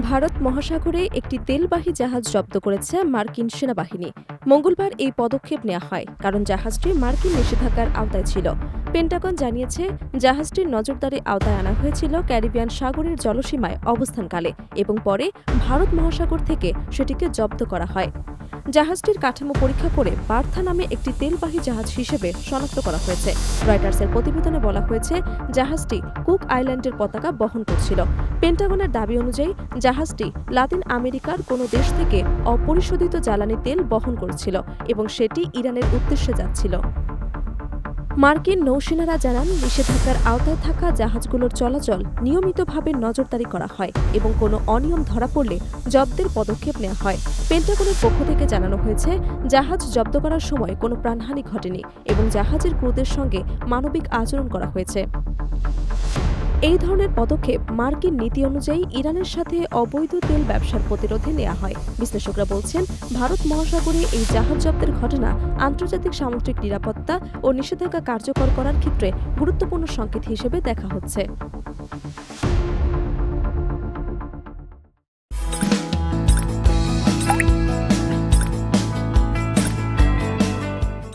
ভারত মহাসাগরে একটি তেলবাহী জাহাজ জব্দ করেছে মার্কিন সেনাবাহিনী। মঙ্গলবার এই পদক্ষেপ নেওয়া হয় কারণ জাহাজটি মার্কিন নিষেধাজ্ঞার আওতায় ছিল। পেন্টাগন জানিয়েছে, জাহাজটির নজরদারি আওতায় আনা হয়েছিল ক্যারিবিয়ান সাগরের জলসীমায় অবস্থানকালে এবং পরে ভারত মহাসাগর থেকে সেটিকে জব্দ করা হয়। জাহাজটির কাঠামো পরীক্ষা করে বার্থা নামে একটি তেলবাহী জাহাজ হিসেবে শনাক্ত করা হয়েছে। রয়টার্সের প্রতিবেদনে বলা হয়েছে, জাহাজটি কুক আইল্যান্ডের পতাকা বহন করছিল। পেন্টাগনের দাবি অনুযায়ী জাহাজটি লাতিন আমেরিকার কোনো দেশ থেকে অপরিশোধিত জ্বালানি তেল বহন করছিল এবং সেটি ইরানের উদ্দেশ্যে যাচ্ছিল। মার্কিন নৌসেনারা জানান, নিষেধাজ্ঞার আওতায় থাকা জাহাজগুলোর চলাচল নিয়মিতভাবে নজরদারি করা হয় এবং কোনো অনিয়ম ধরা পড়লে জব্দের পদক্ষেপ নেওয়া হয়। পেন্টাগনের পক্ষ থেকে জানানো হয়েছে, জাহাজ জব্দ করার সময় কোনো প্রাণহানি ঘটেনি এবং জাহাজের ক্রুদের সঙ্গে মানবিক আচরণ করা হয়েছে। এই ধরনের পদক্ষেপ মার্কিন নীতি অনুযায়ী ইরানের সাথে অবৈধ তেল ব্যবসার প্রতিরোধে নেওয়া হয়। বিশ্লেষকরা বলছেন, ভারত মহাসাগরে এই জাহাজ জব্দের ঘটনা আন্তর্জাতিক সামুদ্রিক নিরাপত্তা ও নিষেধাজ্ঞা কার্যকর করার ক্ষেত্রে গুরুত্বপূর্ণ সংকেত হিসেবে দেখা হচ্ছে।